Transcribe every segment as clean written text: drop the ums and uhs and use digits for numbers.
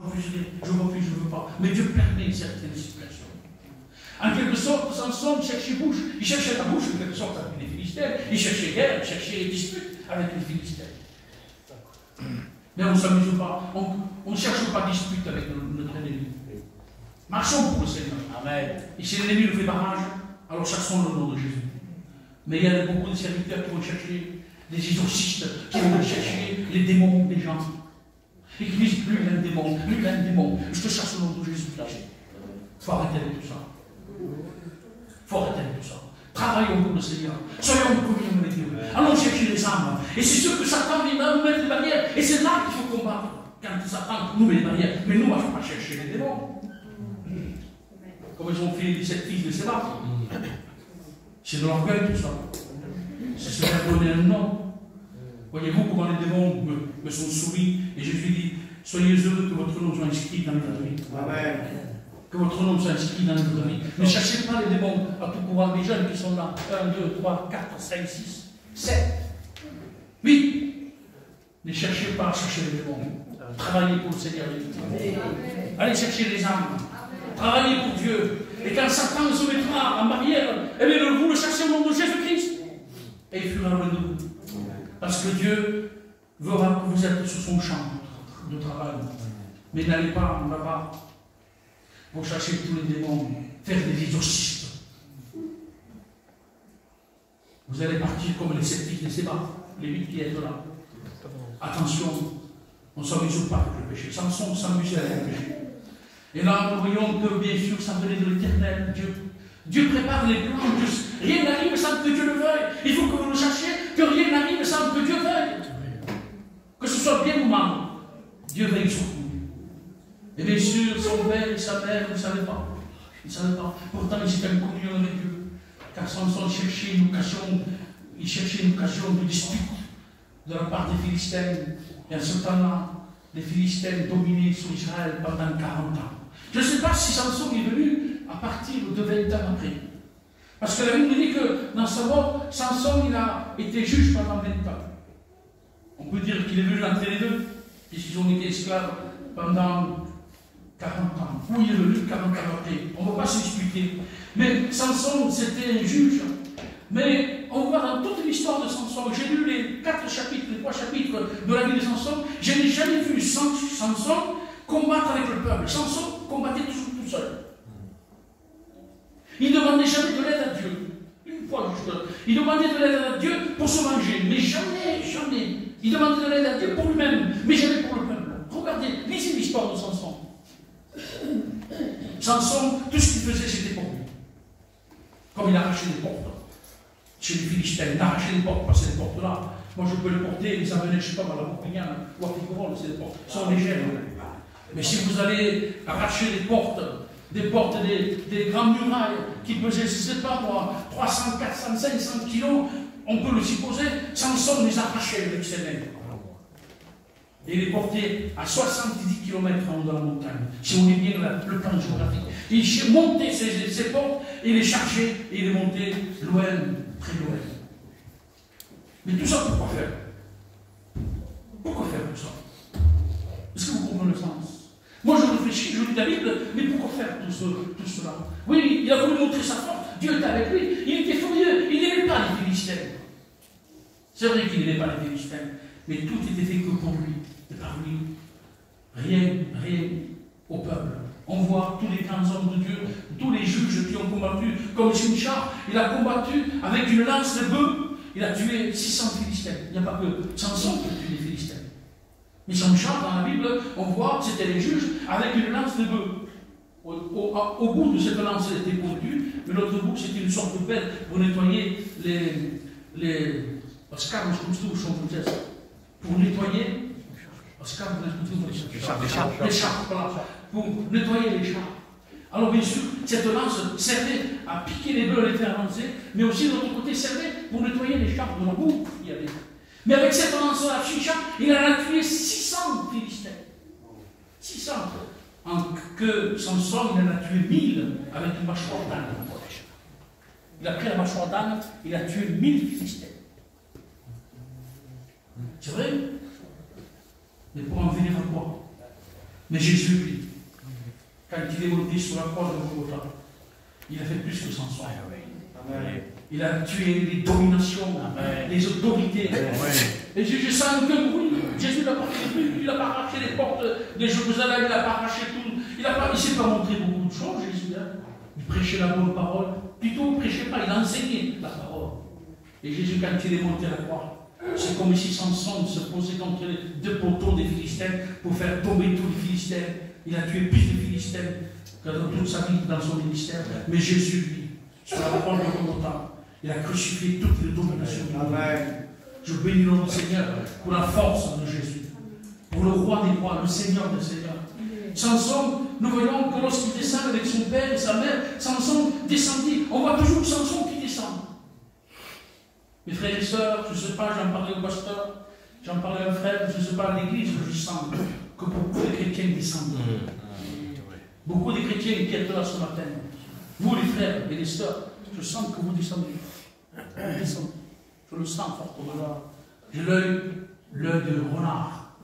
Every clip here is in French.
je refuse, je ne veux pas. Mais Dieu permet certaines situations. En quelque sorte, Samson cherchait bouche. Il cherchait la bouche, en quelque sorte, avec les Philistins. Il cherchait guerre, il cherchait dispute avec les Philistins. Mais on ne s'amuse pas. On ne cherche pas dispute avec notre ennemi. Marchons pour le Seigneur. Amen. Et si l'ennemi nous fait barrage, alors chassons le nom de Jésus. Mais il y a beaucoup de serviteurs qui vont chercher des exorcistes, qui vont chercher les démons des gens. Et qui disent, lui, il a un démon, lui, il a un démon. Je te chasse au nom de Jésus. Il faut arrêter avec tout ça. Il faut arrêter avec tout ça. Travaillons pour le Seigneur. Soyons en communion avec Dieu. Allons chercher les âmes. Et c'est sûr que Satan vient nous mettre des barrières. Et c'est là qu'il faut combattre. Quand Satan nous met des barrières. Mais nous, on ne va pas chercher les démons. Comme ils ont fait les 17 fils de Sébat. C'est de l'orgueil tout ça. C'est se faire donner un nom. Voyez-vous comment les démons me sont soumis. Et Jésus dit, soyez heureux que votre nom soit inscrit dans votre vie. Amen. Que votre nom soit inscrit dans votre vie. Ne cherchez pas les démons à tout pouvoir. Les jeunes qui sont là. 1, 2, 3, 4, 5, 6, 7. 8. Ne cherchez pas à chercher les démons. Travaillez pour le Seigneur. Allez chercher les âmes. Travaillez pour Dieu. Et quand Satan se mettra en barrière, eh bien, vous le cherchez au nom de Jésus-Christ. Et il fuira loin de vous. Parce que Dieu verra que vous êtes sur son champ de travail. Mais n'allez pas là-bas pour chercher tous les démons, faire des exorcistes. Vous allez partir comme les sceptiques, les sébats, les 8 qui êtes là. Attention, on ne s'amuse pas avec le péché. Samson s'amusait avec le péché. Et là, nous voyons que, bien sûr, ça venait de l'Éternel, Dieu. Dieu prépare les plans. Rien n'arrive sans que Dieu le veuille. Il faut que vous le cherchiez, que rien n'arrive sans que Dieu veuille. Que ce soit bien ou mal, Dieu veille sur vous. Et bien sûr, son père et sa mère ne savaient pas. Ils ne savaient pas. Pourtant, ils étaient en communion avec Dieu. Car Samson cherchait une occasion, de dispute de la part des Philistins. Et en ce temps-là, les Philistins dominaient sur Israël pendant 40 ans. Je ne sais pas si Samson est venu à partir de 20 ans après. Parce que la Bible dit que dans sa mort, Samson il a été juge pendant 20 ans. On peut dire qu'il est venu entre les deux, puisqu'ils ont été esclaves pendant 40 ans. Où il est venu 40 ans après. On ne va pas se disputer. Mais Samson, c'était un juge. Mais on voit dans toute l'histoire de Samson, j'ai lu les 4 chapitres, les 3 chapitres de la vie de Samson, je n'ai jamais vu Samson combattre avec le peuple. Samson combattait toujours tout seul. Il ne demandait jamais de l'aide à Dieu. Une fois juste. Il demandait de l'aide à Dieu pour se manger. Mais jamais, jamais. Il demandait de l'aide à Dieu pour lui-même, mais jamais pour le peuple. Regardez, lisez l'histoire de Samson. Samson, tout ce qu'il faisait, c'était pour lui. Comme il arrachait les portes. Chez les Philistins, il arrachait les portes, passer les portes là. Moi, je peux les porter, les amener, je ne sais pas, à la Bourguignane ou à Figueroa, c'est des portes. Ils sont légères. Mais si vous allez arracher les portes, des grandes murailles qui pesaient, je ne sais pas moi, 300, 400, 500 kilos, on peut le supposer, Samson les arrachait avec ses mains. Et les portait à 70 km en haut de la montagne. Si on lit bien le plan géographique. Il montait ses portes, et il les chargeait, et il les montait loin, très loin. Mais tout ça, pourquoi faire? Pourquoi faire tout ça? Est-ce que vous comprenez le sens? Moi, je réfléchis, je lis la Bible, mais pourquoi faire tout cela? Oui, il a voulu montrer sa force, Dieu était avec lui, il était furieux, il n'aimait pas les Philistins. C'est vrai qu'il n'aimait pas les Philistins, mais tout était fait que pour lui, et par lui. Rien au peuple. On voit tous les grands hommes de Dieu, tous les juges qui ont combattu, comme Simchar, il a combattu avec une lance de bœuf, il a tué 600 Philistins. Il n'y a pas que Samson qui a tué les Philistins. Mais Simchar, dans la Bible, on voit, c'était les juges avec une lance de bœuf. Au bout de cette lance, elle était pondue, mais l'autre bout, c'était une sorte de pelle pour nettoyer les pour nettoyer les charpes, voilà, pour nettoyer les charpes. Alors bien sûr, cette lance servait à piquer les bœufs, les faire avancer, mais aussi de l'autre côté servait pour nettoyer les charpes de la boue qu'il y avait. Mais avec cette lance-là, il en a tué 600 Philistins. 600. En que Samson, il en a tué 1000 avec une mâchoire d'âne. Il a pris la mâchoire d'âne, il a tué 1000 Philistins. C'est vrai? Mais pour en venir à quoi? Mais Jésus, lui, quand il est monté sur la croix de Golgotha, il a fait plus que Samson. Il a tué les dominations, les autorités. Et je sens que oui, Jésus n'a pas fait plus, il n'a pas arraché les portes de Jérusalem, il n'a pas arraché tout. Il ne s'est pas montré beaucoup de choses, Jésus. Il prêchait la bonne parole. Plutôt, il ne prêchait pas, il enseignait la parole. Et Jésus, quand il est monté à la croix, c'est comme si Samson se posait contre les deux poteaux des Philistins pour faire tomber tous les Philistins. Il a tué plus de Philistins que dans toute sa vie, dans son ministère. Mais Jésus, lui, sur la croix de Golgotha, il a crucifié toutes les dominations. Amen. Je bénis le nom du Seigneur pour la force de Jésus, pour le roi des rois, le Seigneur des seigneurs. Samson, nous voyons que lorsqu'il descend avec son père et sa mère, Samson descendit. On voit toujours Samson qui descend. Mes frères et sœurs, je ne sais pas, j'en parlais au pasteur, j'en parlais à un frère, je ne sais pas, à l'église, je sens que beaucoup de chrétiens descendent. Beaucoup de chrétiens qui êtes là ce matin. Vous les frères et les sœurs, je sens que vous descendez. Vous descendez. Je le sens fortement. J'ai l'œil de renard.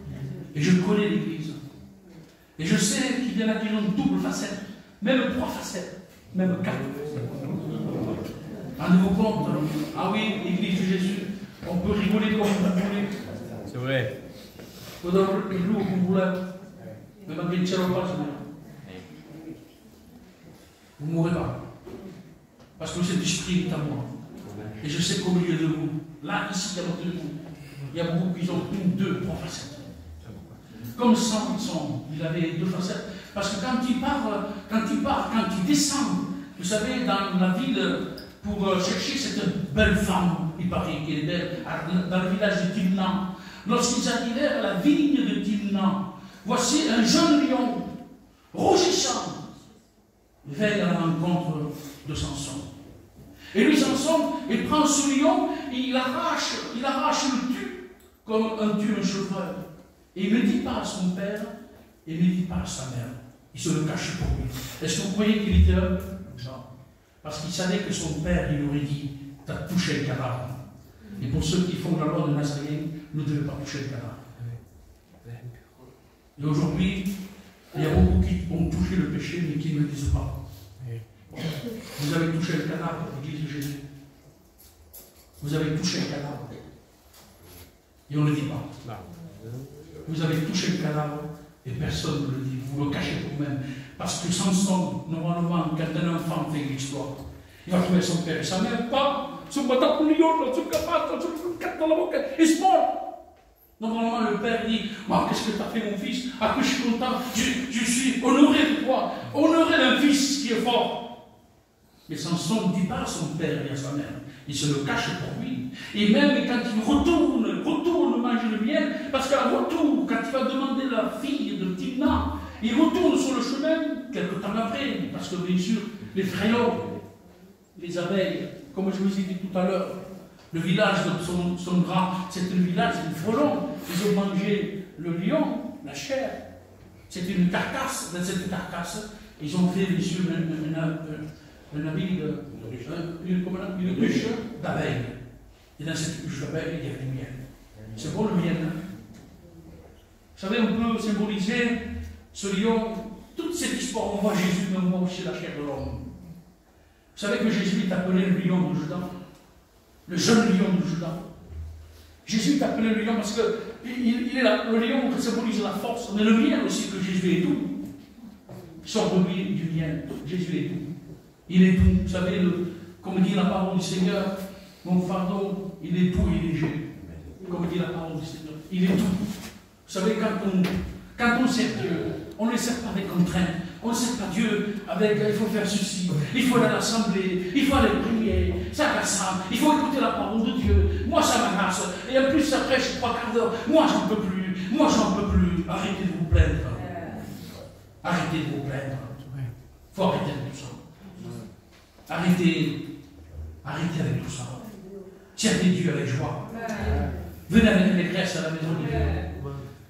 Et je connais l'église. Et je sais qu'il y en a qui ont double facette, même 3 facettes, même 4 facettes. Rendez-vous compte? Ah oui, l'église de Jésus, on peut rigoler comme vous voulez. C'est vrai. Vous donnez le loup comme vous voulez. Mais malgré le ciel au pas, vous ne mourrez pas. Parce que cet esprit est à moi. Et je sais qu'au milieu de vous, là, ici, il y a votre vous, il y a beaucoup qui ont 1, 2, 3 facettes. Comme Samson, il avait 2 facettes. Parce que quand il descend, vous savez, dans la ville, pour chercher cette belle femme, il paraît qu'elle est belle, dans le village de Timna. Lorsqu'ils arrivèrent à la vigne de Timna, voici un jeune lion, rougissant, vint à la rencontre de Samson. Et lui, Samson, il prend ce lion, il arrache le tue, comme un tue un chevreuil. Et il ne dit pas à son père, et il ne dit pas à sa mère. Il se le cache pour lui. Est-ce que vous croyez qu'il était heureux? Non. Parce qu'il savait que son père, il aurait dit, tu as touché le cadavre. Et pour ceux qui font la loi de Nazarien, nous ne devons pas toucher le cadavre. Et aujourd'hui, il y a beaucoup qui ont touché le péché, mais qui ne le disent pas. Vous avez touché le cadavre, l'Église de Jésus. Vous avez touché le cadavre. Et on ne le dit pas. Vous avez touché le cadavre et personne ne le dit. Vous le cachez vous-même. Parce que Samson, normalement, quand un enfant fait une histoire, il va trouver son père et sa mère. Pas, son bâtard pour lion, son capable, son cap dans la boca, il se mord. Normalement, le père dit, moi, qu'est-ce que tu as fait, mon fils? Ah, que je suis content, je suis honoré de toi, honoré d'un fils qui est fort. Mais Samson ne dit pas à son père et à sa mère. Il se le cache pour lui. Et même quand il retourne manger le miel, parce qu'à retour, quand il va demander la fille de Timna, il retourne sur le chemin, quelque temps après, parce que bien sûr, les frayons, les abeilles, comme je vous ai dit tout à l'heure, le village de son grand, c'est un village de frelons. Ils ont mangé le lion, la chair. C'est une carcasse. Dans cette carcasse, ils ont fait, bien sûr, une ruche d'abeilles. Et dans cette ruche d'abeilles, il y a du miel. C'est bon le miel. Hein? Vous savez, on peut symboliser ce lion, toute cette histoire. On voit Jésus, mais on voit aussi la chair de l'homme. Vous savez que Jésus est appelé le lion de Juda, le jeune lion de Juda. Jésus est appelé le lion parce que il est là, le lion qui symbolise la force, mais le miel aussi, que Jésus est doux. Il sort de lui du miel. Jésus est doux. Il est doux. Vous savez, comme dit la parole du Seigneur, mon fardeau, il est doux et léger. Comme dit la parole du Seigneur. Il est doux. Vous savez, quand on sert Dieu, on ne le sert pas avec contrainte. On ne sert pas Dieu avec il faut faire ceci, il faut aller à l'assemblée, il faut aller prier, ça rassemble, il faut écouter la parole de Dieu. Moi, ça m'agace. Et en plus, ça prêche 3 quarts d'heure. Moi, j'en peux plus. Moi, j'en peux plus. Arrêtez de vous plaindre. Arrêtez de vous plaindre. Il faut arrêter avec tout ça. Arrêtez avec tout ça. Servez Dieu avec joie. Venez avec l'allégresse à la maison de Dieu.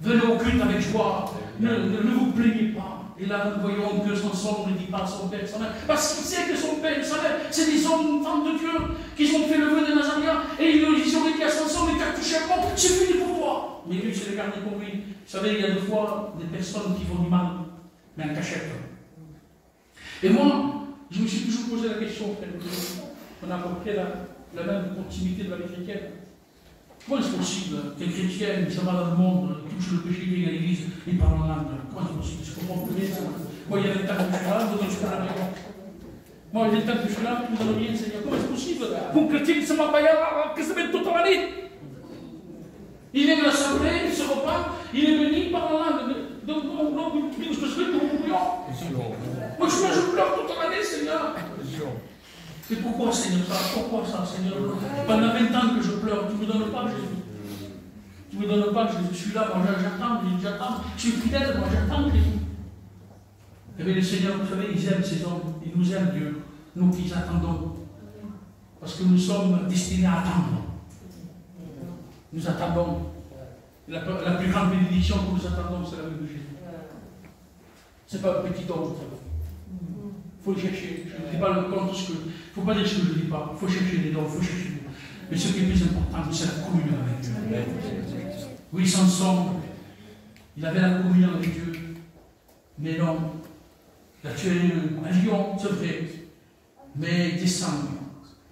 Venez au culte avec joie. Ne vous plaignez pas. Et là, nous voyons que Samson ne dit pas à son père et sa mère. Parce qu'il sait que son père et sa mère, c'est des hommes, femmes de Dieu, qui ont fait le vœu de Nazaria. Et ils ont dit à Samson, mais tu as touché à moi, c'est fini pour toi. mais lui, c'est le gardé pour lui. Vous savez, il y a des fois des personnes qui font du mal, mais en cachette. Et moi, je me suis toujours posé la question, frère, on a à peu près la même proximité de la vie chrétienne. Comment est-ce possible qu'un chrétien, il s'en va dans le monde, il touche le péché, il vient à l'église, il parle en langue? Comment c'est possible? Je comprends plus bien ça. Moi, il y a 20 ans que je suis là, vous je suis à la maison. Moi, il y a 20 ans que je suis là, vous allez bien, Seigneur. Comment c'est possible? Un chrétien, il se met à que ça va être toute l'année. Il vient à l'assemblée, il se repart, il est venu, il parle en langue. Donc, je te souhaite que vous bouillons. Moi, je pleure toute l'année, Seigneur. Et pourquoi, Seigneur, ça? Pourquoi ça, Seigneur? Pendant 20 ans que je pleure, tu ne me donnes pas, Jésus. Tu ne me donnes pas, Jésus. Je suis là, moi j'attends, je suis fidèle, moi j'attends, Jésus. Eh bien, le Seigneur, vous savez, il aime ces hommes, il nous aime, Dieu, nous qui attendons. Parce que nous sommes destinés à attendre. Nous attendons. La plus grande bénédiction que nous attendons, c'est la vie de Jésus. Ce n'est pas un petit homme, il faut le chercher. Je ne dis pas le contre ce que. Il ne faut pas dire ce que je ne dis pas. Il faut chercher les dons, il faut chercher. Mais ce qui est plus important, c'est la communion avec Dieu. Oui, Samson, il avait la communion avec Dieu. Mais non, il a tué un lion, c'est vrai. Mais il descend.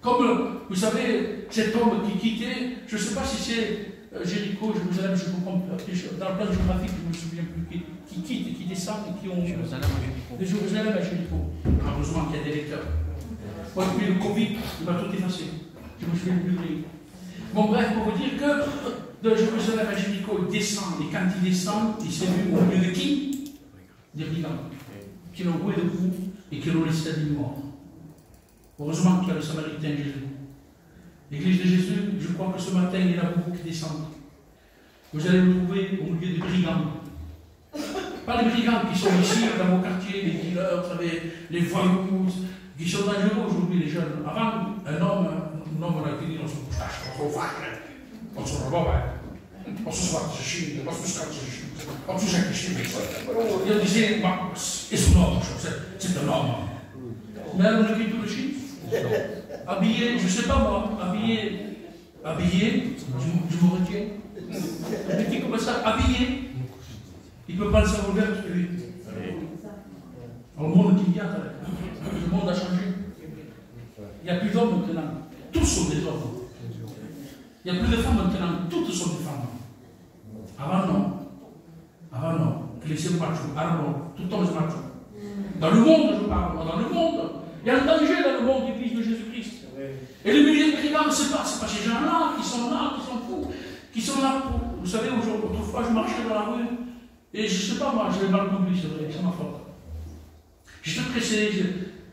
Comme, vous savez, cet homme qui quittait, je ne sais pas si c'est Jéricho, Jérusalem, je comprends plus. Dans le plan géographique, je ne me souviens plus. Qui quitte et qui descend et qui ont. Jérusalem à Jéricho. De Jérusalem à Jéricho. Heureusement qu'il y a des lecteurs. Moi, depuis le Covid, il m'a tout effacé. Je me souviens plus de. Bon, bref, pour vous dire que de Jérusalem à Jéricho, il descend. Et quand il descend, il s'est vu au milieu de qui? Des brigands. Qui l'ont roué de coups et qui l'ont laissé à mort. Heureusement qu'il y a le Samaritain Jésus. L'église de Jésus, je crois que ce matin, il y en a beaucoup qui descendent. Vous allez le trouver au milieu des brigands. Pas les brigands qui sont ici, dans vos quartiers, les dealers, vous savez, les voyous, qui sont dangereux aujourd'hui, les jeunes. Avant, un homme, on a été dit dans son moustache, on se revoit, on se soit, on se chine, on se chine, on se chine. Il disait, c'est un homme, c'est un homme. Mais alors, on a dit tout le chine. Habillé, je ne sais pas moi, habillé, je me retiens. Un petit comme ça, habillé, il ne peut pas le savoir ouvert, lui. Le monde qui vient, le monde a changé. Il n'y a plus d'hommes maintenant, tous sont des hommes. Il n'y a plus de femmes maintenant, toutes sont des femmes. Avant non, laissez macho, alors tout homme est macho. Dans le monde, je parle, dans le monde. Il y a un danger dans le monde d'église de Jésus-Christ. Et le milieu de brigands, ce n'est pas ces gens-là qui sont fous, qui sont là pour. Vous savez, autrefois, je marchais dans la rue, et je ne sais pas moi, je l'ai mal conduit, c'est vrai, c'est ma faute. J'étais pressé,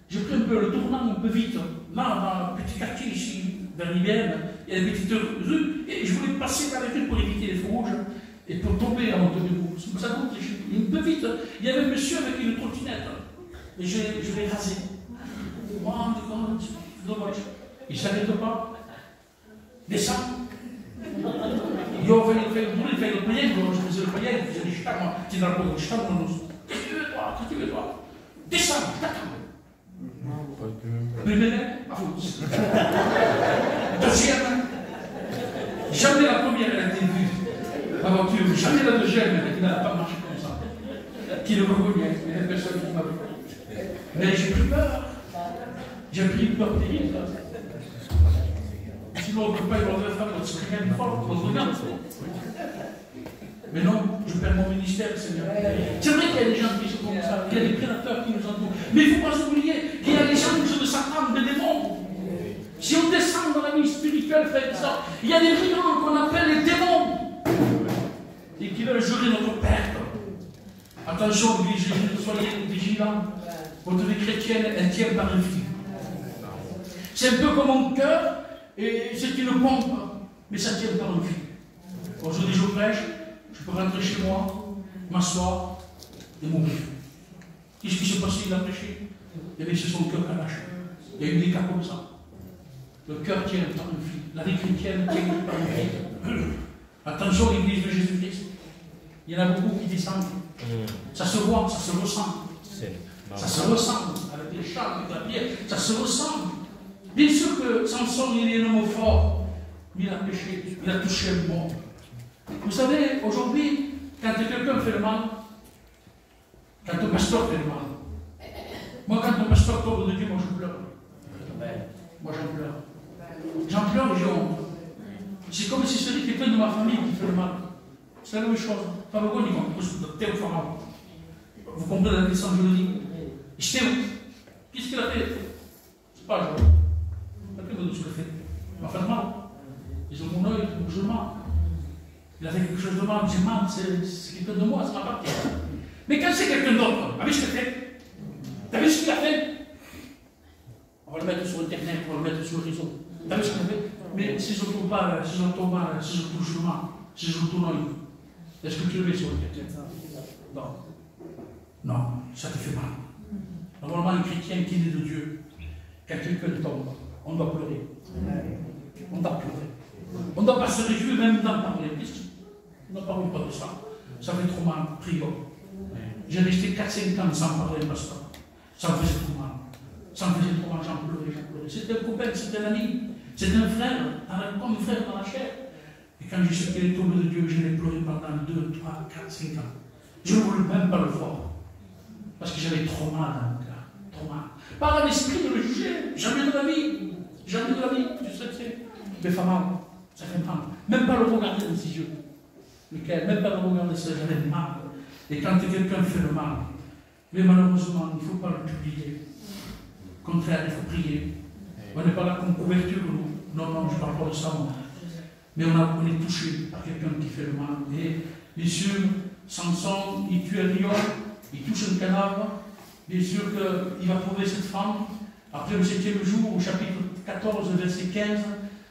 j'ai pris un peu le tournant un peu vite. Là, dans le petit quartier ici, vers l'Iberne, il y a des petites rues, et je voulais passer par les rues pour éviter les feux rouges, et pour tomber en haut de vous. Ça coûte un peu vite. Il y avait un monsieur avec une trottinette, et je l'ai rasé. Oh, dommage. Il ne s'arrête pas. Descend. Io fai il progetto, je faisais le progetto, je dis, moi, tu dans le projet, je t'en qu'est-ce que tu veux, toi? Descends, je t'attends. Primera, deuxième. Jamais la première, elle a été vue. La voiture, jamais la deuxième, elle n'a pas marché comme ça. Qui le reconnaît, il y a des personnes qui m'ont vu. Mais j'ai pris peur. J'ai pris une peur terrible. Sinon, on ne peut pas y avoir de femme, on se regarde fort, on se regarde. Mais non, je perds mon ministère, Seigneur. C'est vrai qu'il y a des gens qui sont comme ça, il y a des prédateurs qui nous entourent. Mais il ne faut pas oublier qu'il y a des anges de Satan, des démons. Si on descend dans la vie spirituelle, frère, ça, il y a des brigands qu'on appelle les démons. Et qui veulent jurer notre perte. Attention, soyez vigilants. Votre vie chrétienne, elle tient par un fil. C'est un peu comme mon cœur, et c'est une pompe, mais ça tient par un fil. Aujourd'hui, je prêche, je peux rentrer chez moi, m'asseoir et mourir. Qu'est-ce qui s'est passé? Il a prêché. Eh bien, c'est son cœur qui a lâché. Il y a eu des cas comme ça. Le cœur tient par un fil. La vie chrétienne tient par un fil. Attention, l'église de Jésus-Christ. Il y en a beaucoup qui descendent. Ça se voit, ça se ressent. Ça se ressent. Avec les chats, avec la pierre, ça se ressent. Bien sûr que Samson, il est un homme fort. Mais il a péché. Il a touché un bon. Vous savez, aujourd'hui, quand quelqu'un fait le mal, quand un pasteur fait le mal, moi, quand un pasteur tombe de Dieu, moi, je pleure. Moi, j'en pleure. J'en pleure et j'ai honte. C'est comme si c'était quelqu'un de ma famille qui fait le mal. C'est la même chose. Vous comprenez la question que je le dis? Qu'est-ce qu'il a fait? C'est pas grave. Qu'est-ce qu'il a fait? Il m'a fait mal. Ils ont mon œil musulman. Il a fait quelque chose de mal, j'ai mal, c'est quelqu'un de moi, ça m'appartient. Mais quand c'est quelqu'un d'autre, t'as vu ce qu'il a fait? T'as vu ce qu'il a fait? On va le mettre sur Internet, on va le mettre sur le réseau. T'as vu ce qu'il a fait? Mais si je tombe mal, si je tombe mal, si je touche le mal, si je tourne œil, est-ce que tu le mets sur Internet? Non. Non, ça te fait mal. Normalement, un chrétien qui est né de Dieu, quand quelqu'un tombe, on doit pleurer. On doit pleurer. On ne doit pas se réjouir même d'en parler. On ne parle pas de ça. Ça fait trop mal. Prions. J'ai resté 4-5 ans sans parler, pasteur. Ça me faisait trop mal. Ça me faisait trop mal, j'en pleurais, j'en pleurais. C'était un copain, c'était un ami. C'était un frère, comme un frère dans la chair. Et quand j'ai su qu'il est tombé de Dieu, je l'ai pleuré pendant 2, 3, 4, 5 ans. Je ne voulais même pas le voir. Parce que j'avais trop mal dans mon cœur. Trop mal. Pas dans l'esprit de le juger. Jamais de la vie. Jamais de la vie. Tu sais que c'est. Mais ça mal. Ça fait mal. Même pas le regarder dans ses yeux. Lequel? Même pas le regarder, ça j'avais mal. Et quand quelqu'un fait le mal, mais malheureusement, il ne faut pas le publier. Au contraire, il faut prier. On n'est pas là comme couverture, nous. Non, non, je ne parle pas de ça, moi. Mais on est touché par quelqu'un qui fait le mal. Et bien sûr, Samson, il tue un lion, il touche un cadavre. Bien sûr qu'il va trouver cette femme. Après le 7e jour, au chapitre 14, verset 15,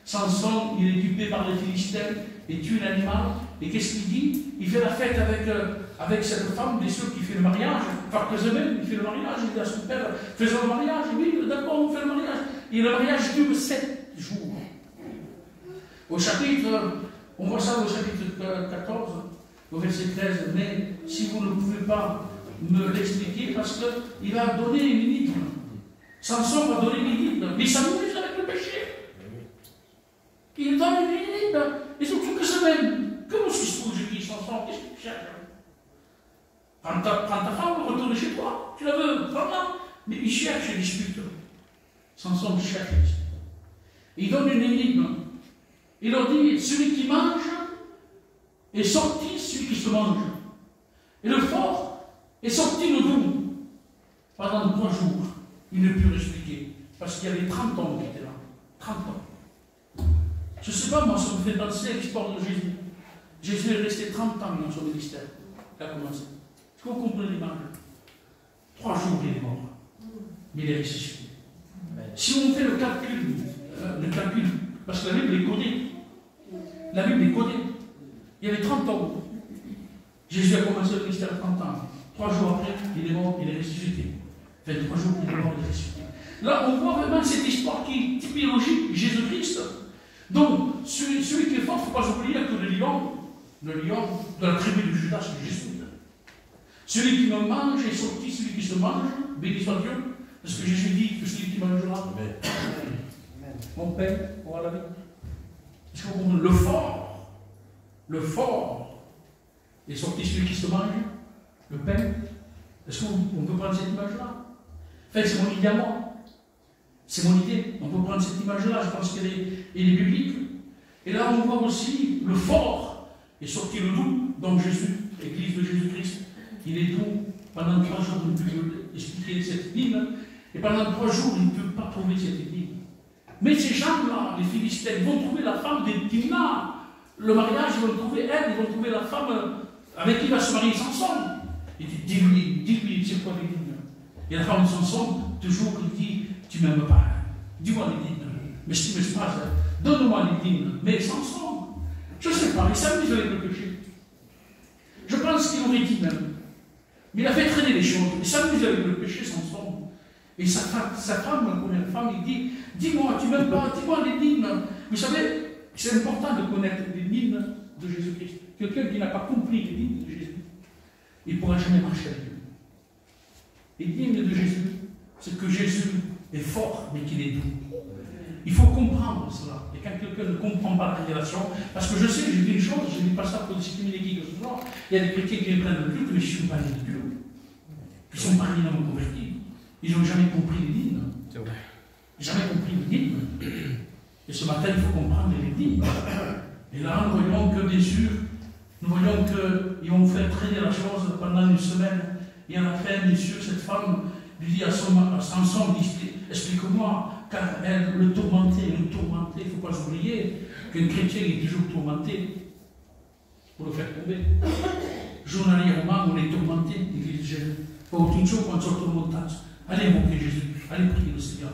Samson, il est dupé par les Philistins et tue l'animal. Et qu'est-ce qu'il dit? Il fait la fête avec cette femme, bien sûr, qui fait le mariage. Par même, il fait le mariage. Il dit à son père, faisons le mariage. Oui, d'accord, on fait le mariage. Et le mariage dure 7 jours. Au chapitre, on voit ça au chapitre 14, au verset 13. Mais si vous ne pouvez pas me l'expliquer, parce qu'il va donner une énigme. Samson va donner une énigme. Mais il s'amuse avec le péché. Il donne une énigme. Et surtout que c'est même. Comment suis-je pour Jésus, Samson? Qu'est-ce que tu cherches? Prends ta femme, retourne chez toi. Tu la veux, prends-la. Mais il cherche et dispute. Samson cherche et dispute. Il donne une énigme. Il leur dit, celui qui mange est sorti, celui qui se mange. Et le fort est sorti le doux. Pendant 3 jours, il ne put expliquer. Parce qu'il y avait 30 ans qui étaient là. 30 ans. Je ne sais pas, moi, ça me fait penser à l'histoire de Jésus. Jésus est resté 30 ans dans son ministère. Il a commencé. Est-ce que vous comprenez l'image? 3 jours, il est mort. Mais il est ressuscité. Si on fait le calcul, parce que la Bible est codée. La Bible est codée. Il y avait 30 ans. Jésus a commencé le ministère à 30 ans. 3 jours après, il est mort, il est ressuscité. 23 jours, il est mort, il est ressuscité. Là, on voit vraiment cette histoire qui est typologique, Jésus-Christ. Donc, celui qui est fort, il ne faut pas oublier que le lion de la tribu de Judas, c'est Jésus. Celui qui me mange est sorti, celui qui se mange, béni soit Dieu, parce que Jésus dit que celui qui mangera, mon Père aura la vie. Est-ce que vous comprenez? Le fort est sorti, celui qui se mange, le pain. Est-ce qu'on peut prendre cette image-là? Enfin, c'est mon idée à moi. C'est mon idée. On peut prendre cette image-là, je pense qu'elle est biblique. Et là, on voit aussi le fort est sorti le doux, donc Jésus, l'église de Jésus-Christ. Il est doux. Pendant 3 jours, il ne peut expliquer cette énigme. Et pendant 3 jours, il ne peut pas trouver cette énigme. Mais ces gens-là, les Philistins, vont trouver la femme de Timna. Le mariage, ils vont trouver elle, ils vont trouver la femme avec qui va se marier Samson. Il dit, dis-lui, c'est quoi l'énigme? Et la femme de Samson, toujours, il dit, tu ne m'aimes pas. Dis-moi l'énigme. Mais ce qui me passe, donne-moi l'énigme. Mais Samson, je ne sais pas, il s'amuse avec le péché. Je pense qu'il aurait dit même. Mais il a fait traîner les choses. Il s'amuse avec le péché, Samson. Et sa femme, la première femme, il dit, dis-moi, tu ne m'aimes pas, dis-moi l'énigme. Vous savez, c'est important de connaître l'énigme de Jésus-Christ. Quelqu'un qui n'a pas compris l'énigme de Jésus, il ne pourra jamais marcher avec lui. L'énigme de Jésus, c'est que Jésus est fort, mais qu'il est doux. il faut comprendre cela. Et quand quelqu'un ne comprend pas la révélation, parce que je sais, je dis une chose, je ne dis pas ça pour discriminer qui que ce soit, il y a des chrétiens qui viennent prendre le culte, mais je ne suis pas né de Dieu. Ils sont pas évidemment convertis. Ils n'ont jamais compris les lignes. Jamais compris les lignes. Et ce matin, il faut comprendre les lignes. Et là, nous voyons que, bien sûr, nous voyons qu'ils vont faire traîner la chose pendant une semaine. Et à la fin, bien sûr, cette femme lui dit à Samson, explique-moi, car elle le tourmentait, il ne faut pas oublier qu'un chrétien est toujours tourmenté pour le faire tomber. Giornalièrement, on est tourmenté, l'Église Jésus. Pour aucune chose qu'on soit tourmenté. Allez invoquer Jésus, allez prier le Seigneur.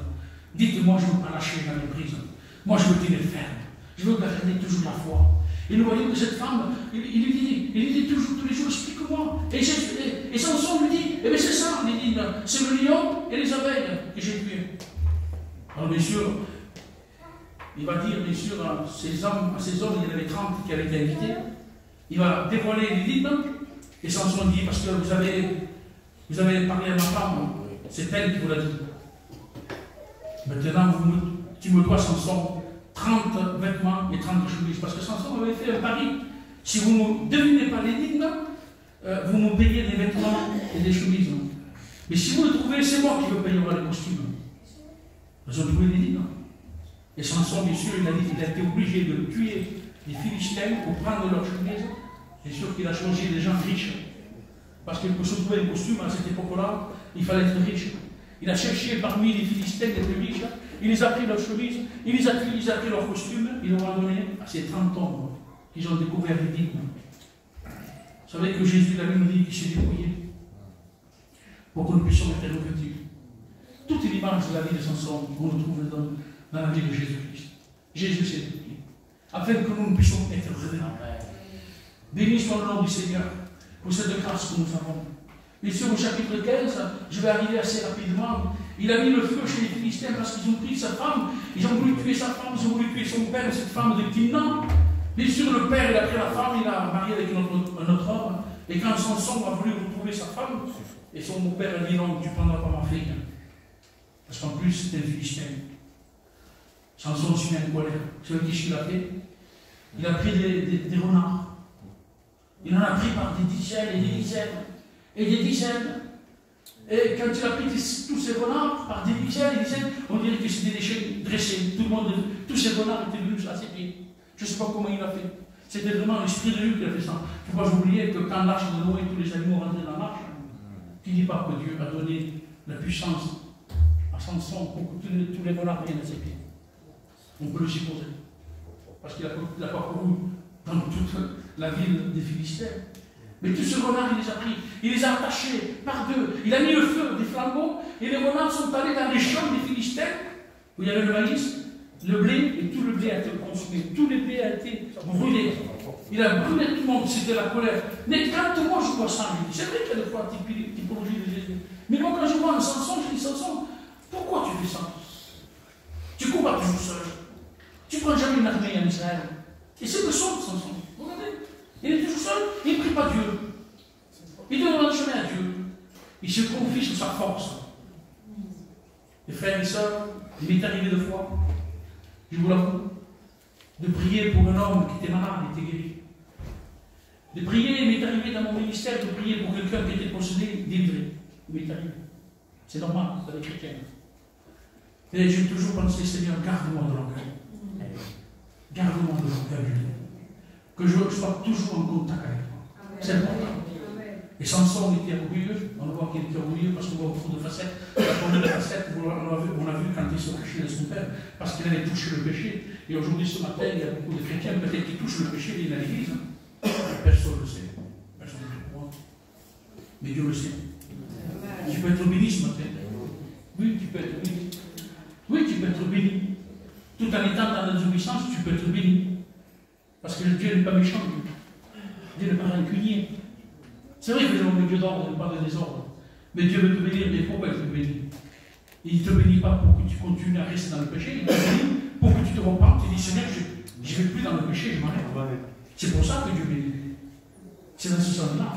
Dites-moi, je ne veux pas lâcher dans les prises. Moi, je veux tenir ferme. Je veux garder toujours la foi. Et nous voyons que cette femme, il lui dit toujours, tous les jours, explique-moi. Et Samson lui dit, eh bien c'est ça, il dit, c'est le lion et les abeilles que j'ai tués. Alors bien sûr, il va dire, bien sûr, à ces hommes, il y en avait 30 qui avaient été invités, il va dévoiler les lignes, et Samson dit, parce que vous avez parlé à ma femme, c'est elle qui vous l'a dit. Maintenant, tu me dois, Samson, 30 vêtements et 30 chemises. Parce que Samson avait fait un pari. Si vous ne devinez pas l'énigme, vous me payez des vêtements et des chemises. Mais si vous le trouvez, c'est moi qui veux payer les costumes. Ils ont trouvé l'énigme. Et Samson, bien sûr, il a été obligé de tuer les Philistins pour prendre leurs chemises. C'est sûr qu'il a changé des gens riches. Parce que pour se trouver un costume à cette époque-là, il fallait être riche. Il a cherché parmi les Philistins les plus riches, il les a pris leurs chemises, il les a pris leurs costumes, il leur a donné à ces 30 hommes qu'ils ont découvert l'énigme. Vous savez que Jésus, la Bible nous dit qu'il s'est débrouillé pour que nous puissions être recrutés. Toute l'image de la vie de Samson, on le trouve dans la vie de Jésus-Christ. Jésus s'est débrouillé, afin que nous puissions être révélés. Béni soit le nom du Seigneur pour cette grâce que nous avons. Et sur le chapitre 15, je vais arriver assez rapidement. Il a mis le feu chez les Philistins parce qu'ils ont pris sa femme, ils ont voulu tuer sa femme, ils ont voulu tuer son père, cette femme de Timna. Bien sûr, le père, il a pris la femme, il a marié avec un autre homme. Et quand Samson a voulu retrouver sa femme, et son père a dit non, tu ne prendras pas ma fille. Parce qu'en plus, c'était un Philistin. Samson se met en colère. Vous savez ce qu'il a fait? Il a pris des renards. Il en a pris par des dizaines et des dizaines. Et des dizaines. Et quand il a pris tous ces renards, par des dizaines et des dizaines, on dirait que c'était des chiens dressés. Tous ces renards étaient venus à ses pieds. Je ne sais pas comment il a fait. C'était vraiment l'esprit de Dieu qui a fait ça. Il ne faut pas oublier que quand l'arche de Noé et tous les animaux rentraient dans l'arche, qui ne dit pas que Dieu a donné la puissance à Samson pour que tous les renards viennent à ses pieds. On peut le supposer. Parce qu'il a parcouru dans toute la ville des Philistins. Mais tous ces renards, il les a pris, il les a attachés par deux. Il a mis le feu des flambeaux et les renards sont allés dans les champs des Philistins où il y avait le maïs, le blé, et tout le blé a été consumé. Tout le blé a été brûlé. Il a brûlé tout le monde, c'était la colère. Mais quand moi je vois ça, je dis, c'est vrai qu'il y a des fois typologie de Jésus. Mais moi quand je vois un Samson, je dis, Samson, pourquoi tu fais ça? Tu cours pas toujours seul. Tu ne prends jamais une armée en Israël. Et c'est le son de Samson. Regardez. Il est toujours seul, il ne prie pas Dieu. Il donne le chemin à Dieu. Il se confie sur sa force. Les frères et sœurs, il m'est arrivé deux fois, je vous l'avoue, de prier pour un homme qui était malade, qui était guéri. De prier, il m'est arrivé dans mon ministère de prier pour quelqu'un qui était possédé, délivré. Il m'est arrivé. C'est normal, c'est les chrétiens. Et j'ai toujours pensé, Seigneur, garde-moi de l'orgueil. Garde-moi de l'orgueil. Que je sois toujours en contact avec toi. C'est important. Et Samson était orgueilleux, on voit qu'il était orgueilleux parce qu'on voit beaucoup de facettes. La première de facettes, on a vu quand il se cachait de son père, parce qu'il avait touché le péché. Et aujourd'hui, ce matin, il y a beaucoup de chrétiens, peut-être qui touchent le péché, viennent à l'église. Personne ne le sait. Personne ne le croit. Mais Dieu le sait. Tu peux être béni ce matin. Oui, tu peux être béni. Oui, tu peux être béni. Tout en étant dans la désobéissance, tu peux être béni. Parce que Dieu n'est pas méchant, Dieu n'est pas rancunier. C'est vrai que nous avons Dieu d'ordre, pas de désordre. Mais Dieu veut te bénir, mais pourquoi il te bénit? Il ne te bénit pas pour que tu continues à rester dans le péché, il te bénit pour que tu te repentes. Tu dis, Seigneur, je ne vais plus dans le péché, je m'arrête. C'est pour ça que Dieu bénit. C'est dans ce sens-là.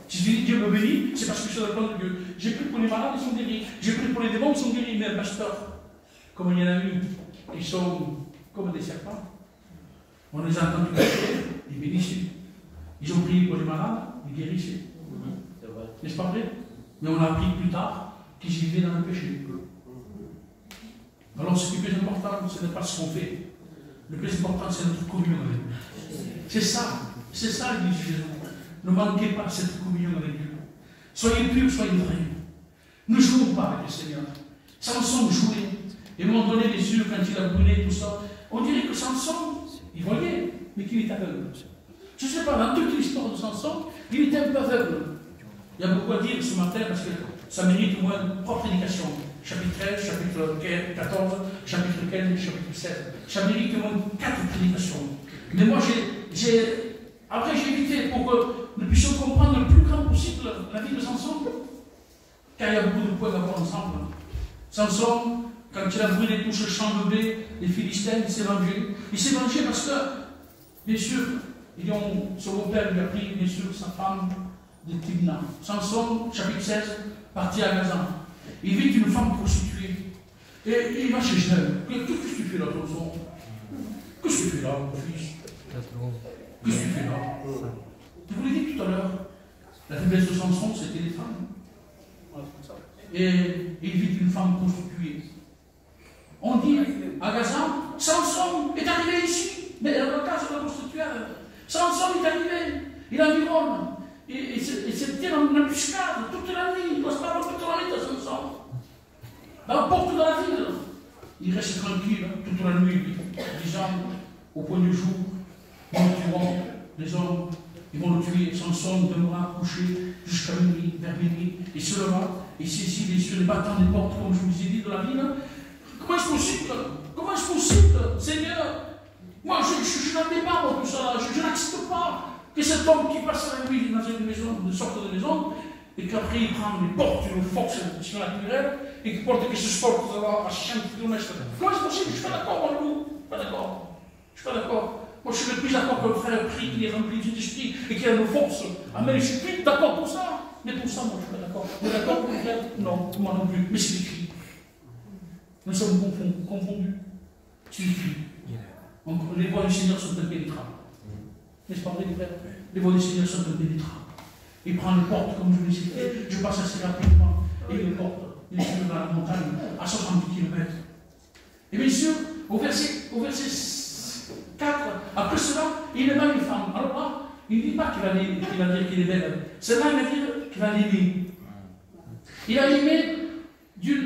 Si tu dis Dieu me bénit, c'est parce que je suis dans le plan de Dieu. J'ai pris pour les malades, ils sont guéris. J'ai pris pour les démons, ils sont guéris. Mais un pasteur, comme il y en a eu, qui sont comme des serpents. On les a entendus prier, ils bénissaient. Ils ont prié pour les malades, ils guérissaient. N'est-ce pas vrai? Mais on a appris plus tard qu'ils vivaient dans le péché. Alors ce qui est plus important, ce n'est pas ce qu'on fait. Le plus important, c'est notre communion avec Dieu. C'est ça l'Église de Jésus. Ne manquez pas cette communion avec Dieu. Soyez purs, soyez vrais. Ne jouons pas avec le Seigneur. Samson jouait. Et à un moment donné, les yeux, quand il a brûlé, tout ça, on dirait que Samson, il voyait, mais qu'il était aveugle. Je ne sais pas, dans toute l'histoire de Samson, il était un peu aveugle. Il y a beaucoup à dire ce matin parce que ça mérite au moins une propre prédication. Chapitre 13, chapitre 14, chapitre 15, chapitre 16. Ça mérite au moins 4 prédications. Mais moi, après j'ai évité pour que nous puissions comprendre le plus grand possible la vie de Samson. Car il y a beaucoup de points à voir ensemble. Samson, quand il a brûlé tout ce champ de blé, les Philistins, il s'est vengé. Il s'est vengé parce que, bien sûr, son beau-père lui a pris, bien sûr, sa femme de Timna. Samson, chapitre 16, parti à Gaza. Il vit une femme prostituée. Et il va chez elle. Qu'est-ce que tu fais là, Samson? Qu'est-ce que tu fais là, mon fils? Qu'est-ce que tu fais là? Je vous l'ai dit tout à l'heure. La faiblesse de Samson, c'était les femmes. Et il vit une femme prostituée. On dit à Gaza, Samson est arrivé ici. Mais dans le cas de la prostituée, Samson est arrivé. Il environne. Et c'était dans une embuscade toute la nuit. Il doit se parler toute la nuit de Samson. Dans la porte de la ville. Il reste tranquille toute la nuit, disant au point du jour, nous le tuerons, les hommes, ils vont le tuer. Samson demeura couché jusqu'à minuit, vers minuit. Il se leva, il saisit les battants des portes, comme je vous ai dit, de la ville. Comment est-ce possible? Comment est-ce possible, Seigneur? Moi, je n'en ai pas, moi, tout ça. Je n'accepte pas que cet homme qui passe la nuit dans une maison, de sorte de maison, et qu'après il prend les portes d'une force surnaturelle, et qu'il porte que ce sport à 50 km. Comment est-ce possible? Je suis pas d'accord, moi, vous. Pas d'accord. Je suis pas d'accord. Moi, je suis le plus d'accord que le frère prie, qu'il est rempli du Saint-Esprit, et qu'il a nos forces. Amen. Je suis plus d'accord pour ça. Mais pour ça, moi, je suis pas d'accord. Vous êtes d'accord pour le frère? Non, moi non plus. Mais c'est écrit. Nous sommes confondus. C'est écrit. Les voies du Seigneur sont impénétrables. N'est-ce pas vrai, frère? Les voies du Seigneur sont impénétrables. Il prend les portes, comme je vous l'ai cité. Je passe assez rapidement. Et il les porte. Il est dans la montagne, à 70 km. Et bien sûr, au verset 4, après cela, il aima une femme. Alors là, il ne dit pas qu'il va dire qu'il est belle. Cela, il va dire qu'il va l'aimer. Il a aimé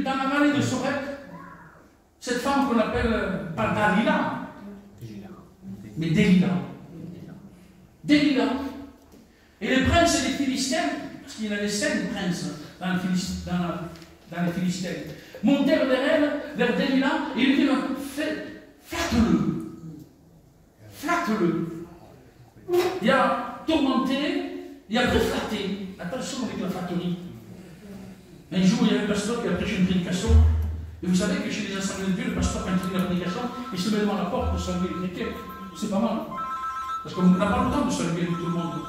dans la vallée de Sorek, cette femme qu'on appelle pas Dalila, mais Délila. Délila. Et les princes et les Philistins, parce qu'il y en avait 5 princes dans les Philistins, montèrent vers elle, vers Délila, et ils lui dirent, flatte-le. Flatte-le. Il y a tourmenté, il y a flatté. Attention avec la flatterie. Un jour, il y a un pasteur qui a prêché une prédication, et vous savez que chez les assemblées de Dieu, le pasteur, quand il dit la prédication, il se met devant la porte pour saluer les chrétiens. C'est pas mal. Parce qu'on n'a pas le temps de saluer tout le monde.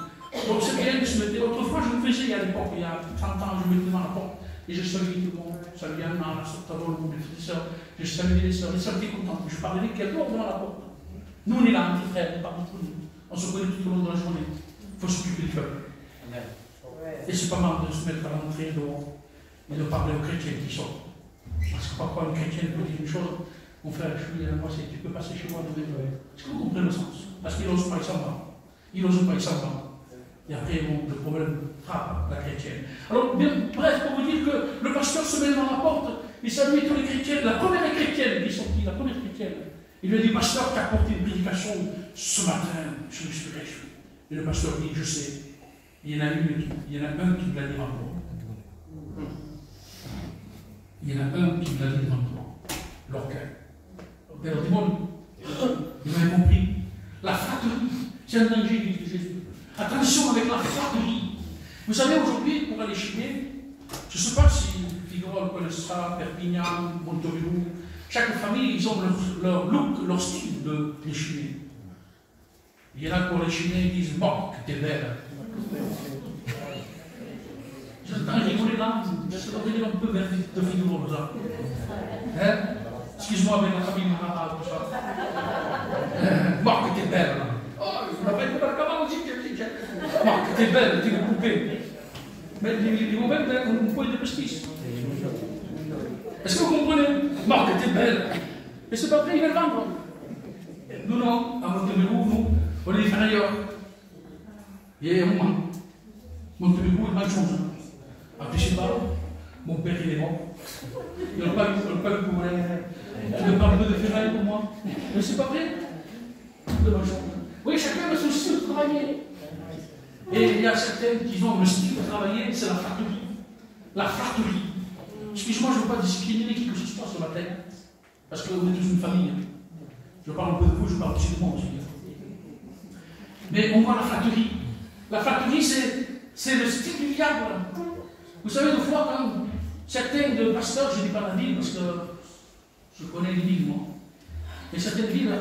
Donc c'est bien de se mettre. Autrefois, je le faisais à l'époque, il y a 30 ans, je me mettais devant la porte et je saluais tout le monde. Je saluais Anna, la Sortavol, mes frères et sœurs. Je saluais les sœurs. Les sœurs étaient contentes. Je parlais avec quelqu'un devant la porte. Nous, on est là, entre frères, on parle entre nous. On se connaît tout au long de la journée. Il faut s'occuper du peuple. Et c'est pas mal de se mettre à l'entrée dehors et de parler aux chrétiens qui sont. Parce que parfois, un chrétien peut dire une chose. Mon frère, je suis à moi, tu peux passer chez moi demain. Est-ce que vous comprenez le sens? Parce qu'il n'ose pas, il s'en va. Il n'ose pas, il s'en va. Et après, le problème frappe la chrétienne. Alors, bien, bref, pour vous dire que le pasteur se met devant la porte, il salue tous les chrétiens. La première chrétienne qui est sortie, la première chrétienne, il lui a dit, pasteur, qui a apporté une prédication ce matin sur l'inspiration. Et le pasteur dit, je sais. Il y en a un qui me l'a dit devant moi. Il y en a un qui me l'a dit devant moi. L'orgueil. Alors, dis-moi, vous avez compris. La flatterie, c'est un danger, dit Jésus. Attention avec la flatterie. Vous savez, aujourd'hui, pour aller chiner, je ne sais pas si Figueroa connaît ça, Perpignan, Montauban, chaque famille, ils ont leur look, leur style de les chiner. Il y en a pour les chiner, ils disent, bon, que t'es belle. J'entends rigoler là, je vais revenir un peu vers de Figueroa, ça. Hein? Excuse-moi, avec la famille Mahara, tout ça. Marc, t'es belle. Oh, je m'appelle comment on dit que Marc, t'es belle, t'es une poupée. Mais les mauvais, on peut de justice. Est-ce que vous comprenez? Marc, t'es belle. Mais c'est pas vrai, il va le vendre. Nous, non, à Monténégro, nous, on est inférieurs. Et un moment, Monténégro est mal chose. Après, je sais pas, mon père, il est mort. Il n'a pas le pouvoir. Tu ne parles pas de ferraille pour moi. Mais c'est pas vrai. De ma chose. Oui, chacun a son style de travailler. Et il y a certaines qui ont le style de travailler, c'est la flatterie. La flatterie. Excuse-moi, je ne veux pas discriminer qui que ce soit ce matin. Parce qu'on est tous une famille. Je parle un peu de vous, je parle aussi de moi aussi. Mais on voit la flatterie. La flatterie, c'est le style du diable. Vous savez, des fois, quand certains de pasteurs, je ne dis pas la ville parce que je connais les villes, moi. Mais certaines villes,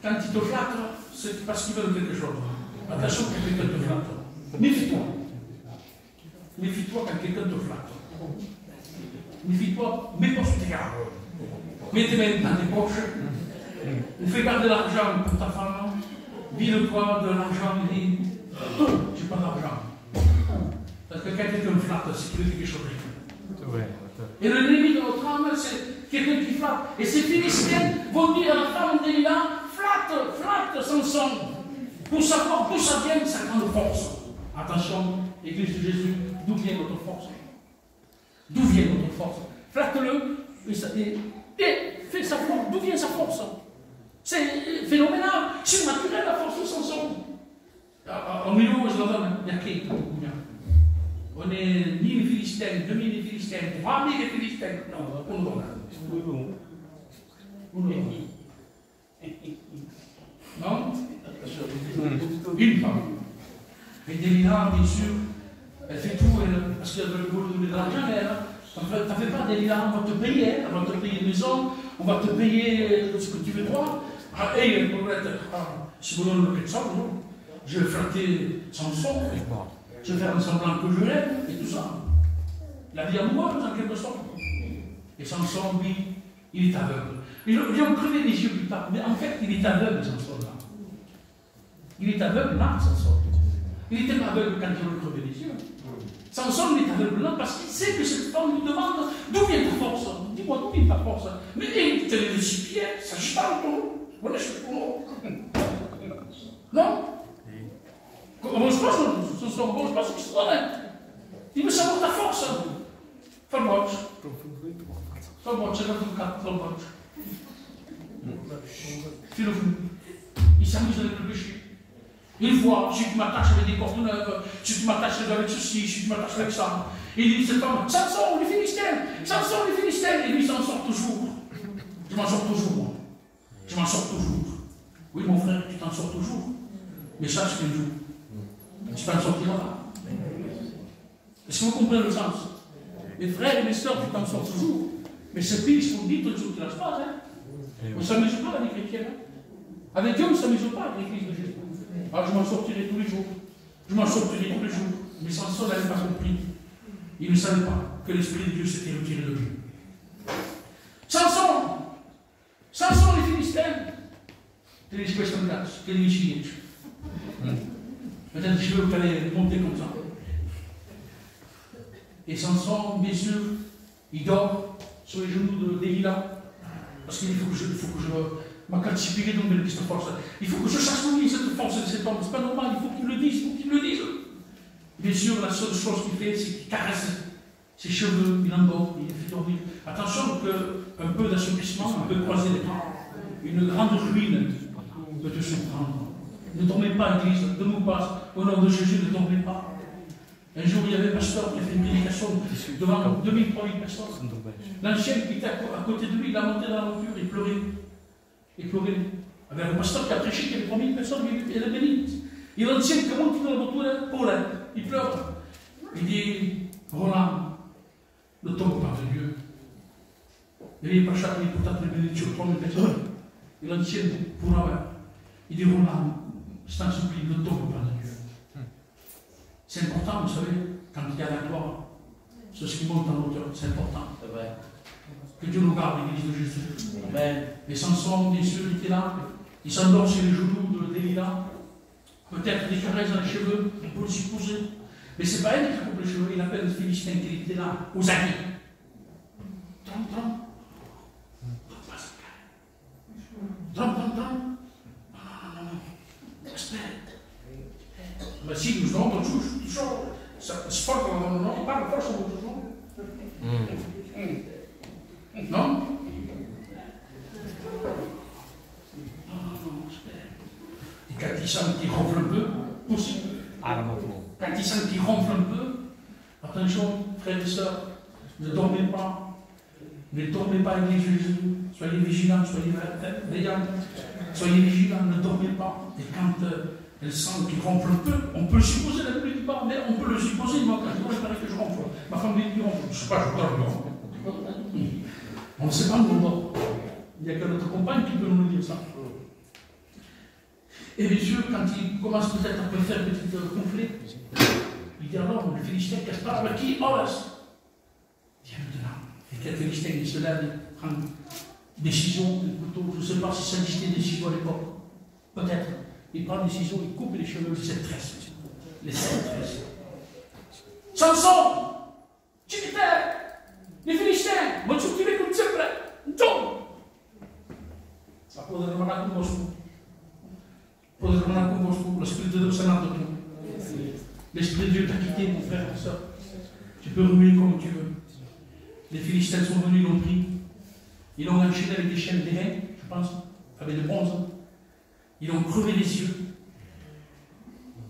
quand ils te flattent, c'est parce qu'ils veulent quelque chose. Attention quand quelqu'un te flatte. Méfie-toi. Méfie-toi quand quelqu'un te flatte. Méfie-toi, mets-toi sous tes gardes. Mets tes mains dans tes poches. On fait garder l'argent pour ta femme. Vide-toi de l'argent et dis, j'ai pas d'argent. Parce que quand quelqu'un me flatte, c'est qu'il veut quelque chose. Et le ennemi de notre âme, c'est quelqu'un qui flatte. Et ces Philistins vont dire à la femme d'Élila, flatte Samson, pour savoir d'où ça vient sa grande force. Attention, Église de Jésus, d'où vient notre force? D'où vient notre force? Flatte-le et fais sa force. D'où vient sa force? C'est phénoménal, surnaturel la force de Samson. En milieu, je la donne, il y a qui? On est 1000 Philistins, 2000 les Philistins, 3000 les Philistins. Non, on donne. Non? Une femme. Et Délila, bien sûr, elle fait tout, parce qu'elle veut donner de l'argent, elle. T'en fais pas, Délila, on va te payer, une maison, on va te payer ce que tu veux droit. Et elle pourrait être, si vous donnez le quelque je vais flatter Samson. Je vais faire un semblant que je l'aime, et tout ça. La vie amoureuse, en quelque sorte. Et Samson, lui, il est aveugle. Ils ont crevé les yeux plus tard, mais en fait, il est aveugle, Samson, là. Il est aveugle, là, Samson. Il était pas aveugle quand ils ont crevé les yeux. Samson, il est aveugle, là, parce qu'il sait que cette femme lui demande d'où vient ta force? Dis-moi, d'où vient ta force? Mais il te les récipients, ça chante, non? Non? Comment je pense, ce sont bons, je pense qu'ils sont honnêtes. Il veut savoir ta force. Falboch. Falboch, c'est notre cas, Falboch. Philophone. Il s'amuse avec le péché. Une fois, si tu m'attaches avec des cordes neuves, si tu m'attaches avec ceci, si tu m'attaches avec ça, il dit cette femme, Samson, les Philistins, Samson, les Philistins, et lui, il s'en sort toujours. Je m'en sors toujours, moi. Je m'en sors toujours. Oui, mon frère, tu t'en sors toujours. Mais sache qu'un jour, tu t'en sortiras pas. Est-ce que vous comprenez le sens? Mes frères et mes soeurs, tu t'en sors toujours. Mais ce pays, ce qu'on dit, tout ne lâche pas. Hein? On ne s'amuse pas avec les chrétiens. Avec Dieu, on ne s'amuse pas avec l'église de Jésus. Alors je m'en sortirai tous les jours. Je m'en sortirai tous les jours. Mais Samson n'avait pas compris. Il ne savait pas que l'Esprit de Dieu s'était retiré de lui. Samson, les Philistins. Tienes questo cazzo, che mi ci dice? Peut-être que je veux aller monter comme ça. Et Samson, bien sûr, il dort sur les genoux de Délila. Parce qu'il faut que je ma calcipiré donc de cette force. Il faut que je sache où est cette force de cet homme. C'est pas normal, il faut qu'il le dise, il faut qu'il le dise. Bien sûr, la seule chose qu'il fait, c'est qu'il caresse ses cheveux, il endort, il fait dormir. Attention qu'un peu d'assouplissement, un peu croiser les bras. Une grande ruine peut te surprendre. Ne dormez pas, Église, ne nous pas. Au nom de Jésus, ne dormez pas. Un jour, il y avait un pasteur qui a fait une prédication devant 2000, 3000 personnes. L'ancien qui était à côté de lui, il a monté dans la voiture, il pleurait. Il pleurait. Avec un pasteur qui a prêché, qui avait 3000 personnes, il est béni. Et l'ancien qui monte dans la voiture, Paul, il pleure. Il dit, Roland, ne tombe pas de Dieu. Il n'est pas chaque nuit pour ta bénédiction, 3000 personnes. Et l'ancien, pour avoir, il dit, Roland, je t'en supplie, ne tombe pas de Dieu. C'est important, vous savez, quand il y a la gloire, ce qui monte en hauteur, c'est important. Que Dieu nous garde, l'Église de Jésus. Amen. Et Samson, bien sûr, il était là. Il s'endort sur les genoux de Delilah. Peut-être des caresses dans les cheveux, on peut le supposer. Mais ce n'est pas elle qui coupe les cheveux, il appelle le Philistin qui était là, aux amis. Trompe. Ma si, nous avons toujours. C'est pas comme on parle pas sur votre nom. Non? Et quand il sent qu'il ronfle un peu, aussi. Quand il sent qu'il ronfle un peu, attention, frères et sœurs, ne dormez pas. Ne dormez pas avec Jésus. Soyez vigilants, soyez veillants. Soyez vigilants, ne dormez pas. Et quand elle sent qu'il ronfle un peu, on peut le supposer, la Bible dit pas, mais on peut le supposer. Moi, quand je vois, il paraît que je ronfle. Ma femme dit qu'il ronfle. Je ne sais pas, je dors. On ne sait pas où on dort. Il n'y a que notre compagne qui peut nous dire ça. Et bien sûr, quand il commence peut-être à faire un petit conflit, il dit alors, le Philistin, qu'est-ce pas avec qui? Oh, viens maintenant. Et quel Philistin, il se lève, il prend une décision, le couteau, je ne sais pas si ça existait des décisions à l'époque. Peut-être. Il prend une décision, il coupe les cheveux de cette tresse. Les 7 tresses. Samson! Jupiter! Les Philistins! Non ci uccidete con sempre! Non! Ma poter rimanere con vostro. Poter rimanere con vostro. Lo Spirito de Dieu s'en a donné. L'Esprit de Dieu t'a quitté, mon frère, pour ça. Tu peux remuer comme tu veux. Les Philistins sont venus, ils l'ont pris. Ils l'ont enchaîné avec des chaînes d'airain, je pense, avec de bronze. Ils l'ont crevé les yeux.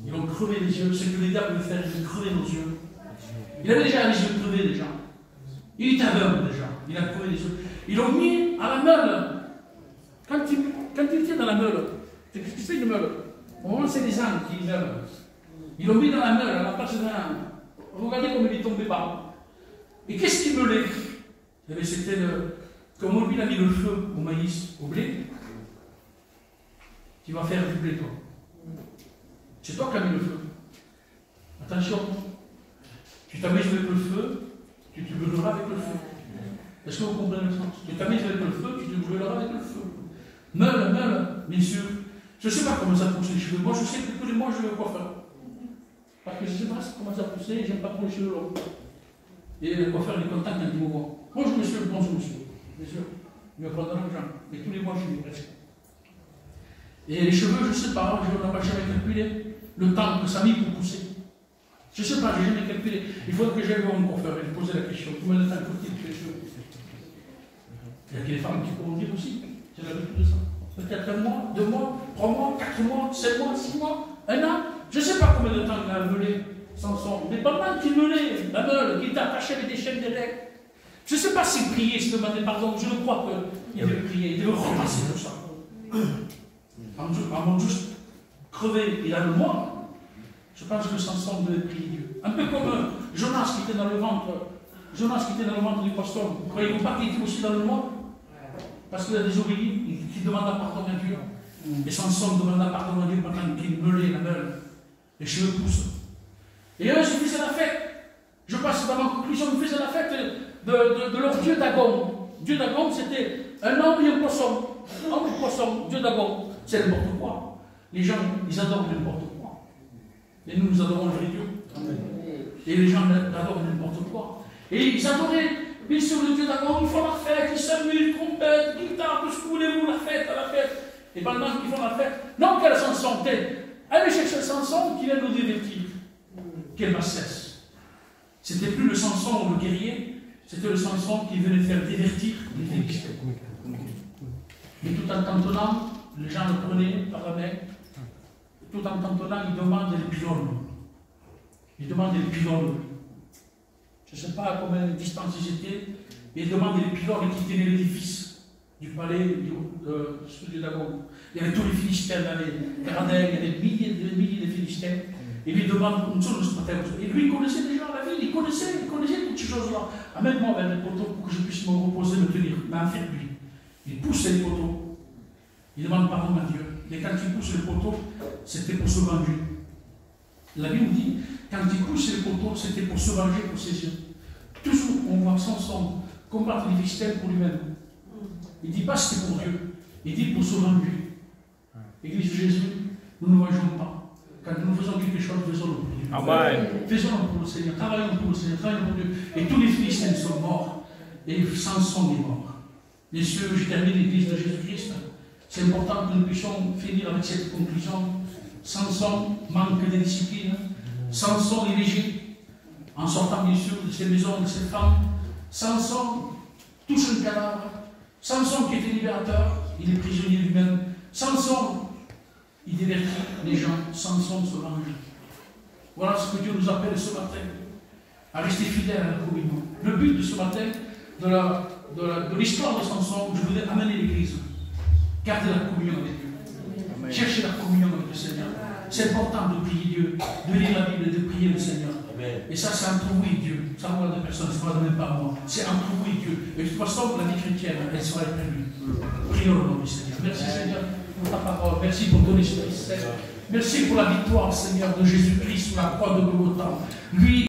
Ils l'ont crevé les yeux. Ce que les diables veulent faire, ils ont crevé nos yeux. Il avait déjà les yeux crevés, déjà. Il était aveugle, déjà. Il a crevé les yeux. Ils l'ont mis à la meule. Quand il était dans la meule, c'est ce que c'est une meule. Au moment, c'est les ânes qui meulent. Ils l'ont mis dans la meule, à la place d'un âne. Regardez comme il est tombé bas. Et qu'est-ce qu'il meulait? C'était comme lui, il a mis le feu au maïs, au blé. Tu vas faire du blé, toi. C'est toi qui as mis le feu. Attention. Tu t'amuses avec le feu, tu te brûleras avec le feu. Est-ce que vous comprenez le sens? Tu t'amuses avec le feu, tu te brûleras avec le feu. Meule, bien sûr. Je ne sais pas comment ça pousse les cheveux. Moi, je sais que tous les mois, je vais au coiffeur. Parce que je ne sais pas comment ça pousse, j'aime pas trop les cheveux longs. Et le coiffeur, il est content quand il me voit. Moi, je me suis le bon monsieur, bien sûr. Il me prend de l'argent. Mais tous les mois, je lui presque. Et les cheveux, je ne sais pas, je n'ai pas jamais calculé le temps que ça a mis pour pousser. Je ne sais pas, je n'ai jamais calculé. Il faudrait que j'aille voir mon coiffeur et lui poser la question. Combien de temps faut-il que les cheveux poussent? Il y a que les femmes qui pourront dire aussi. C'est l'habitude de ça. Peut-être 1 mois, 2 mois, 3 mois, 4 mois, 7 mois, 6 mois, 1 an. Je ne sais pas combien de temps il a meulé Samson. Mais pendant qu'il meulait la meule, qu'il était attaché avec des chaînes d'airain. Je ne sais pas s'il priait, s'il demandait pardon. Je ne crois qu'il devait prier. Il devait repasser tout ça. Avant juste crever, il a le mois. Je pense que Samson devait prier Dieu. Un peu comme Jonas qui était dans le ventre du poisson. Vous croyez-vous pas qu'il était aussi dans le mois? Parce qu'il a désobéi, il demanda pardon à Dieu. Et Samson demanda pardon à Dieu pendant qu'il meulait la meule. Les cheveux poussent. Et eux, ils faisaient la fête. Je passe dans ma conclusion, ils faisaient la fête de leur dieu Dagon. Dieu Dagon, c'était un homme et un poisson. Homme et poisson, Dieu Dagon. C'est n'importe quoi. Les gens, ils adorent n'importe quoi. Et nous adorons le vrai Dieu. Et les gens adorent n'importe quoi. Et ils adoraient, bien sûr, le Dieu Dagon. Ils font la fête, ils s'amusent, trompette, guitare, tout ce que vous voulez, vous, la fête. Et pendant qu'ils font la fête, non, quelle Samson, allez chercher Samson qui vient nous divertir. Quelle bassesse. C'était plus le Samson, le guerrier, c'était le Samson qui venait faire divertir les Philistins. Et tout en tentonnant, les gens le prenaient par la main. Tout en tentonnant, ils demandent les pylônes. Je ne sais pas à combien de distance ils étaient, mais ils demandaient les pylônes qui tenaient l'édifice du palais de Dagon. Il y avait tous les Philistins, il y avait les Caradins, il y avait des milliers de Philistins. Et lui demande une chose ce matin. Et lui, il connaissait déjà la ville, il connaissait toutes ces choses-là. Amène-moi vers les poteaux pour que je puisse me reposer, me tenir. Mais en fait, lui, il pousse les poteaux. Il demande pardon à Dieu. Mais quand il pousse les poteaux, c'était pour se venger. La Bible dit, quand il pousse les poteaux, c'était pour se venger pour ses yeux. Toujours, on voit Samson combattre les Philistins pour lui-même. Il ne dit pas c'était pour Dieu. Il dit pour sauver lui. Église de Jésus, nous ne voyageons pas. Quand nous faisons quelque chose, faisons-le pour Dieu. Amen. Faisons-le pour le Seigneur. Travaillons pour le Seigneur. Travaillons pour Dieu. Et tous les Philistins sont morts. Et Samson est mort. Bien sûr, je termine l'Église de Jésus-Christ. C'est important que nous puissions finir avec cette conclusion. Samson manque de discipline. Samson est léger. En sortant bien sûr de ses maisons, de ses femmes. Samson touche un cadavre. Samson qui était libérateur, il est prisonnier lui-même. Samson, il divertit les gens. Samson se venge. Voilà ce que Dieu nous appelle ce matin. À rester fidèles à la communion. Le but de ce matin, de l'histoire de Samson, je voudrais amener l'Église. Gardez la communion avec Dieu. Amen. Cherchez la communion avec le Seigneur. C'est important de prier Dieu, de lire la Bible et de prier le Seigneur. Amen. Et ça, c'est entre vous et Dieu. Ça ne regarde personne, ça ne regarde même pas moi. C'est entre vous et Dieu. Et de toute façon, la vie chrétienne, elle sera éternelle. Prions au nom du Seigneur. Merci Seigneur pour ta parole. Merci pour ton Esprit Saint. Merci pour la victoire, Seigneur, de Jésus-Christ sur la croix de Golgotha. Lui,